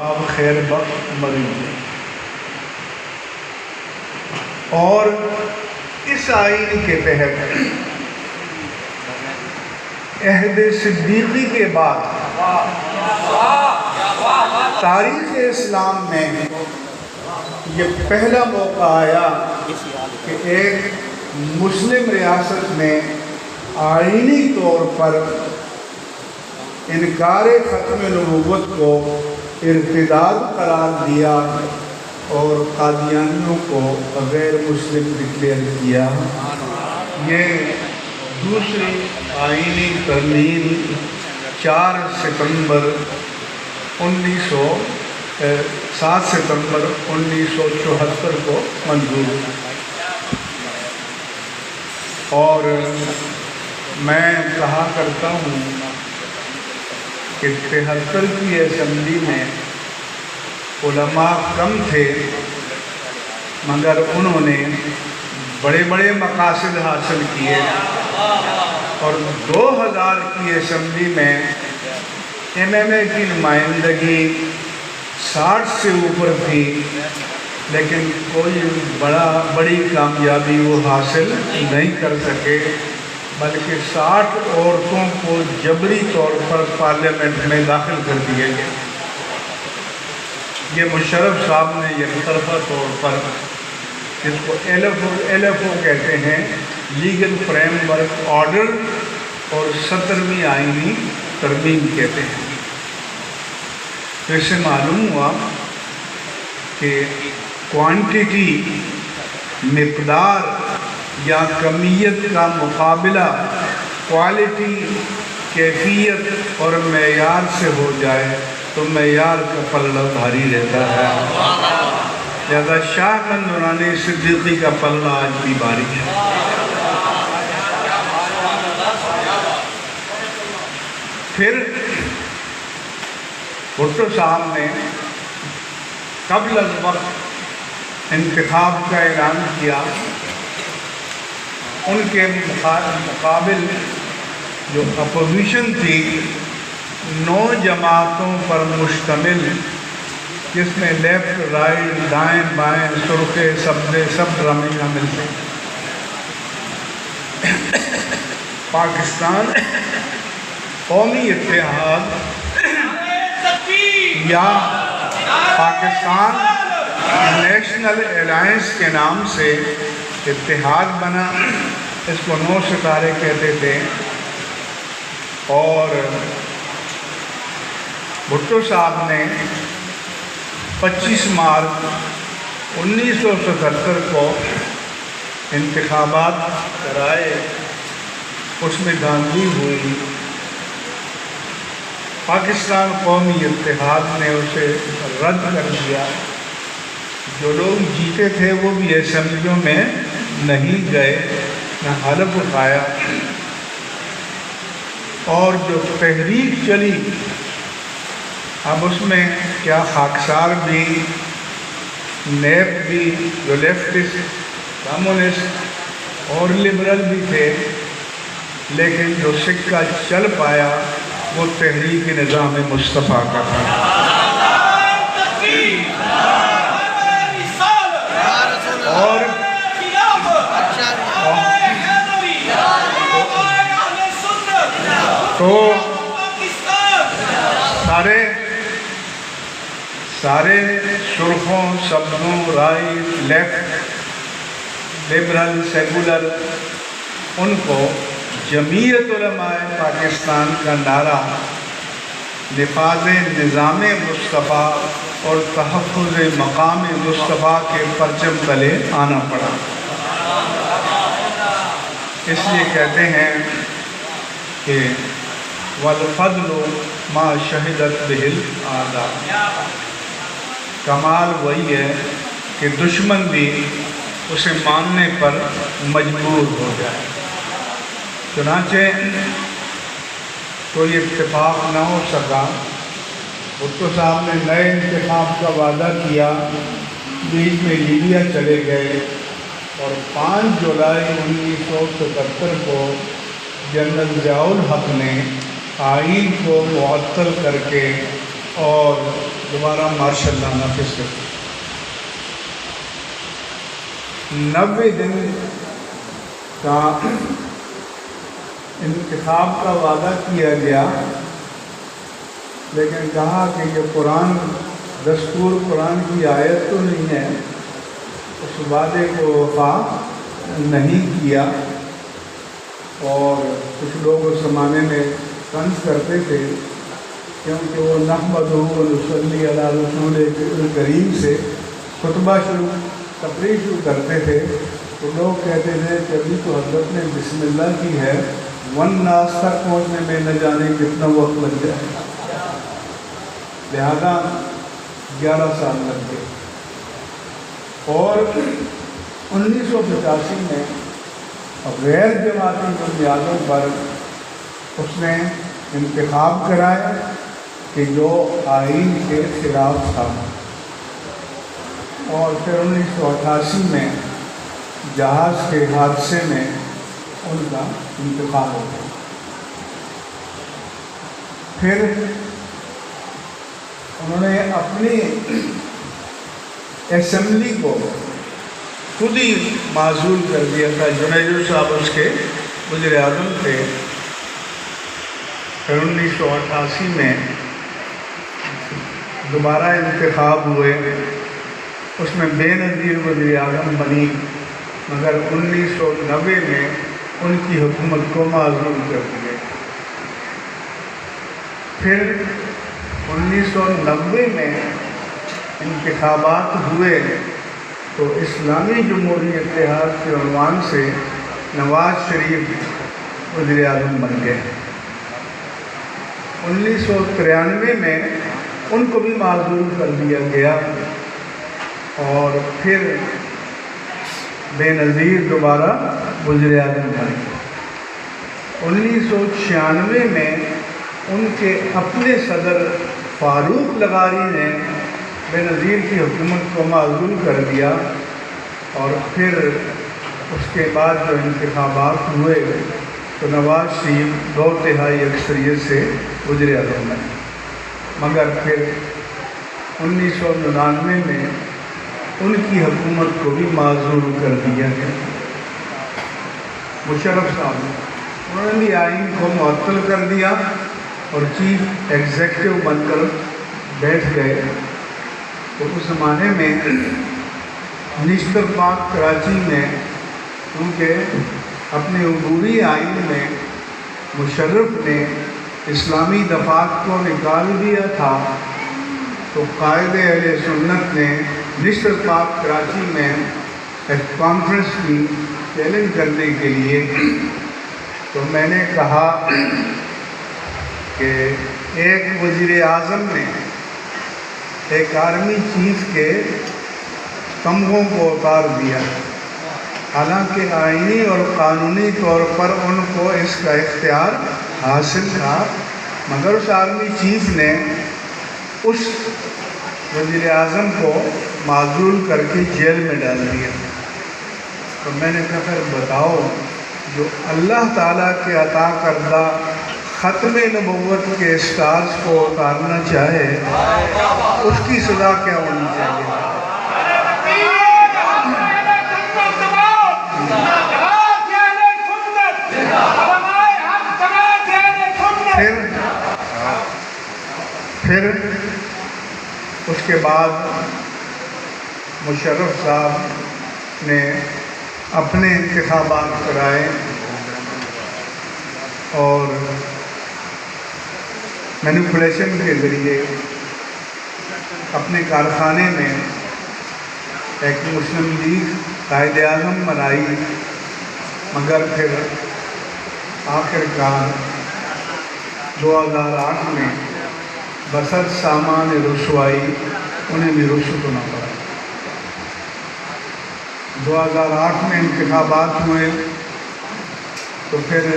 آپ خیر بخت مریض اور اس آئین کے تحت عہد صدیقی کے بعد تاریخ اسلام میں یہ پہلا موقع آیا کہ ایک مسلم ریاست نے آئینی طور پر انکار ختم نبوت کو ارتداد قرار دیا اور قادیانیوں کو غیر مسلم ڈکلیئر کیا۔ یہ دوسری آئینی ترمیم 4 ستمبر 1974 کو منظور ہوئی، اور میں کہا کرتا ہوں کہ 73 کی اسمبلی میں علماء کم تھے، مگر انہوں نے بڑے بڑے مقاصد حاصل کیے، اور 2000 کی اسمبلی میں MMA کی نمائندگی 60 سے اوپر تھی، لیکن کوئی بڑی کامیابی وہ حاصل نہیں کر سکے، بلکہ 60 عورتوں کو جبری طور پر پارلیمنٹ میں داخل کر دیا گیا۔ یہ مشرف صاحب نے یک طرفہ طور پر، جس کو LFO کہتے ہیں، لیگل فریم ورک آرڈر، اور 17ویں آئینی ترمیم کہتے ہیں۔ تو اس سے معلوم ہوا کہ کوانٹیٹی، مقدار یا کمیت کا مقابلہ کوالٹی، کیفیت اور معیار سے ہو جائے تو معیار کا پلڑا بھاری رہتا ہے، لہذا شاہ قند نورانی صدیقی کا پلڑا آج بھی بھاری ہے۔ پھر بھٹو صاحب نے قبل از وقت انتخاب کا اعلان کیا۔ ان کے مقابل جو اپوزیشن تھی 9 جماعتوں پر مشتمل، جس میں لیفٹ، رائٹ، دائیں بائیں، سرخے، سبزے، سب ڈرامے شامل تھے۔ پاکستان قومی اتحاد یا پاکستان نیشنل الائنس کے نام سے اتحاد بنا، اس کو 9 ستارے کہتے تھے، اور بھٹو صاحب نے 25 مارچ 1977 کو انتخابات کرائے، اس میں دھاندلی ہوئی، پاکستان قومی اتحاد نے اسے رد کر دیا۔ جو لوگ جیتے تھے وہ بھی اسمبلیوں میں نہیں گئے، نہ حلف اٹھایا، اور جو تحریک چلی، اب اس میں کیا خاکسار بھی، نیب بھی، جو لیفٹسٹ، کمیونسٹ اور لبرل بھی تھے، لیکن جو سکہ چل پایا وہ تحریک نظام مصطفیٰ کا تھا۔ اور تو سارے سرخوں، سبزوں، رائٹ، لیفٹ، لبرل، سیکولر، ان کو جمعیت علماء پاکستان کا نعرہ نفاذ نظام مصطفیٰ اور تحفظ مقام مصطفیٰ کے پرچم تلے آنا پڑا۔ اس لیے کہتے ہیں کہ والفضل ما شہدت بہ الاعداء، کمال وہی ہے کہ دشمن بھی اسے ماننے پر مجبور ہو جائے۔ چنانچہ کوئی اتفاق نہ ہو سکا، بھٹو صاحب نے نئے انتخاب کا وعدہ کیا، بیچ میں لیبیا چلے گئے، اور 5 جولائی 1977 کو جنرل ضیاء الحق نے آئین کو معطل کر کے اور دوبارہ ماشاءاللہ نافذ کرتے 90 دن کا انتخاب کا وعدہ کیا گیا، لیکن کہا کہ یہ قرآن دستور قرآن کی آیت تو نہیں ہے، اس وعدے کو وفا نہیں کیا۔ اور کچھ لوگ اس زمانے میں طنز کرتے تھے، کیونکہ وہ نحمدہ و نصلی علی رسول الکریم سے خطبہ تقریر شروع کرتے تھے، تو لوگ کہتے تھے کہ ابھی تو حضرت نے بسم اللہ کی ہے، والناس تک پہنچنے میں نہ جانے کتنا وقت لگ جائے، لہذا 11 سال لگ گئے۔ اور 1985 میں غیر جماعتی بنیادوں پر اس نے انتخاب کرایا کہ جو آئین کے خلاف تھا، اور پھر 1988 میں جہاز کے حادثے میں ان کا انتخاب ہو گیا۔ پھر انہوں نے اپنی اسمبلی کو خود ہی معزول کر دیا تھا، جنیدو صاحب اس کے وزیر اعظم تھے۔ پھر 1988 میں دوبارہ انتخاب ہوئے، اس میں بے نظیر وزیر اعظم بنی، مگر 1990 میں ان کی حکومت کو معزول کر دیا۔ پھر 1990 میں انتخابات ہوئے تو اسلامی جمہوری اتحاد کے عنوان سے نواز شریف وزیر اعظم بن گئے۔ 1993 میں ان کو بھی معزول کر دیا گیا، اور پھر بے نظیر دوبارہ وزیر اعظم بنے۔ 1996 میں ان کے اپنے صدر فاروق لغاری نے بے نظیر کی حکومت کو معزول کر دیا، اور پھر اس کے بعد جو انتخابات ہوئے تو نواز شریف 2/3 اکثریت سے وزیر اعظم بنے، مگر پھر 1999 میں ان کی حکومت کو بھی معزول کر دیا گیا۔ مشرف صاحب انہوں نے بھی آئین کو معطل کر دیا اور چیف ایگزیکٹو بن کر بیٹھ گئے۔ تو اس زمانے میں نشتر پاک کراچی میں کیونکہ اپنے عبوری آئین میں مشرف نے اسلامی دفعات کو نکال دیا تھا، تو قائد اہل سنت نے نشتر پاک کراچی میں ایک کانفرنس کی چیلنج کرنے کے لیے، تو میں نے کہا کہ ایک وزیر اعظم نے ایک آرمی چیف کے تمغوں کو اتار دیا، حالانکہ آئینی اور قانونی طور پر ان کو اس کا اختیار حاصل تھا، مگر اس آرمی چیف نے اس وزیر اعظم کو معزول کر کے جیل میں ڈال دیا۔ تو میں نے کہا پھر بتاؤ، جو اللہ تعالیٰ کے عطا کردہ ختم نبوت کے اسٹارز کو اتارنا چاہے، اس کی سزا کیا ہونی چاہیے؟ پھر اس کے بعد مشرف صاحب نے اپنے انتخابات کرائے، اور مینوپولیشن کے ذریعے اپنے کارخانے میں ایک مسلم لیگ قائد اعظم بنائی، مگر پھر آخر کار 2008 میں بسر سامان رسوائی انہیں بھی رخصت ہونا پڑا۔ 2008 میں انتخابات ہوئے تو پھر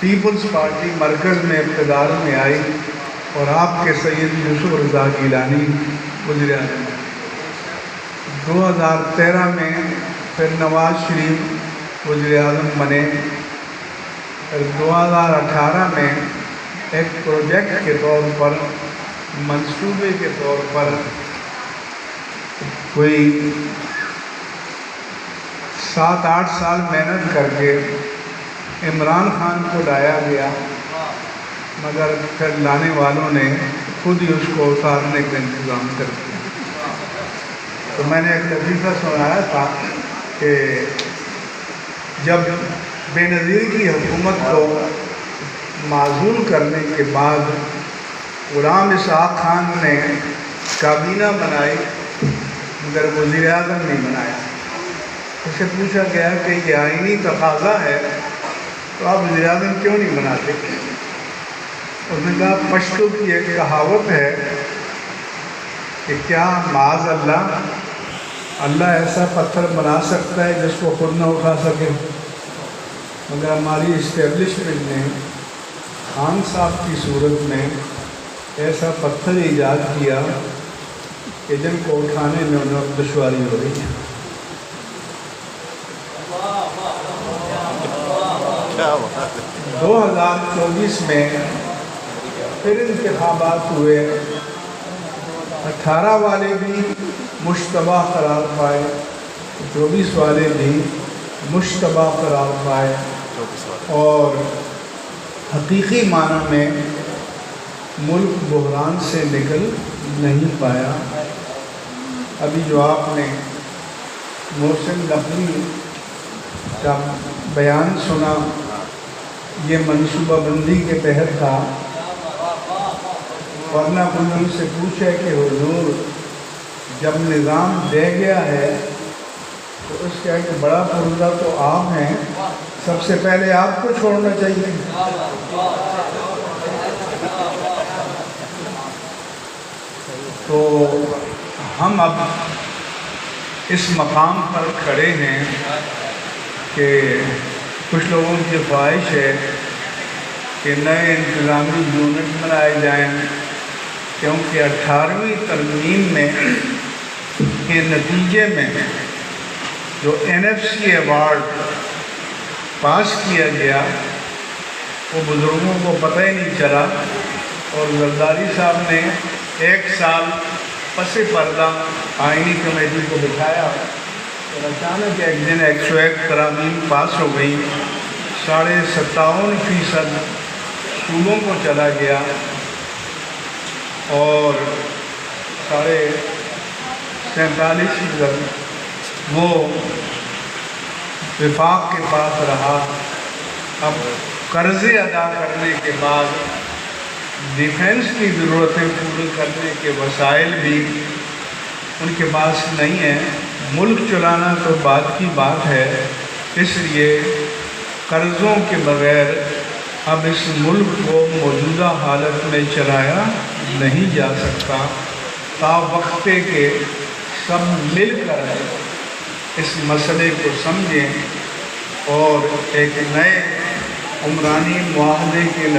پیپلز پارٹی مرکز میں اقتدار میں آئی، اور آپ کے سید یوسف رضا گیلانی وزیر اعظم۔ 2013 میں پھر نواز شریف وزیر اعظم بنے۔ پھر 2018 میں ایک پروجیکٹ کے طور پر منصوبے کے طور پر کوئی 7-8 سال محنت کر کے عمران خان کو لایا گیا، مگر پھر لانے والوں نے خود ہی اس کو اتارنے کا انتظام کر دیا۔ تو میں نے ایک لطیفہ سنایا تھا کہ جب بے نظیر کی حکومت کو معزول کرنے کے بعد غلام اسحاق خان نے کابینہ بنائی مگر وزیر اعظم نہیں بنایا۔ اس سے پوچھا گیا کہ یہ آئینی تقاضا ہے تو آپ وزیر اعظم کیوں نہیں بناتے؟ اس نے کہا پشتو کی ایک کہاوت ہے کہ کیا معاذ اللہ ایسا پتھر بنا سکتا ہے جس کو خود نہ اٹھا سکے، مگر ہماری اسٹیبلشمنٹ نے خان صاحب کی صورت میں ایسا پتھر ایجاد کیا کہ جن کو اٹھانے میں انہیں دشواری ہو رہی ہے۔ 2024 میں پھر انتخابات ہوئے، 18 والے بھی مشتبہ قرار پائے، 24 والے بھی مشتبہ قرار پائے، اور حقیقی معنی میں ملک بحران سے نکل نہیں پایا۔ ابھی جو آپ نے محسن نقوی کا بیان سنا، یہ منصوبہ بندی کے تحت تھا، ورنہ کوئی ان سے پوچھے کہ حضور جب نظام دے گیا ہے تو اس کا ایک بڑا پردہ تو آپ ہیں، سب سے پہلے آپ کو چھوڑنا چاہیے۔ تو ہم اب اس مقام پر کھڑے ہیں کہ کچھ لوگوں کی خواہش ہے کہ نئے انتظامی یونٹ بنائے جائیں، کیونکہ 18ویں ترمیم میں کے نتیجے میں جو NFC ایوارڈ پاس کیا گیا وہ بزرگوں کو پتہ ہی نہیں چلا، اور زرداری صاحب نے 1 سال پس پردہ آئینی کمیٹی کو بٹھایا، اور اچانک ایک دن 101 ترامیم پاس ہو گئی، 57.5% اسکولوں کو چلا گیا، اور 47.5% وہ وفاق کے پاس رہا۔ اب قرضے ادا کرنے کے بعد ڈیفنس کی ضرورتیں پوری کرنے کے وسائل بھی ان کے پاس نہیں ہیں۔ ملک چلانا تو بعد کی بات ہے، اس لیے قرضوں کے بغیر اب اس ملک کو موجودہ حالت میں چلایا نہیں جا سکتا۔ تا وقتے کے سب مل کر اس مسئلے کو سمجھیں اور ایک نئے عمرانی معاہدے کے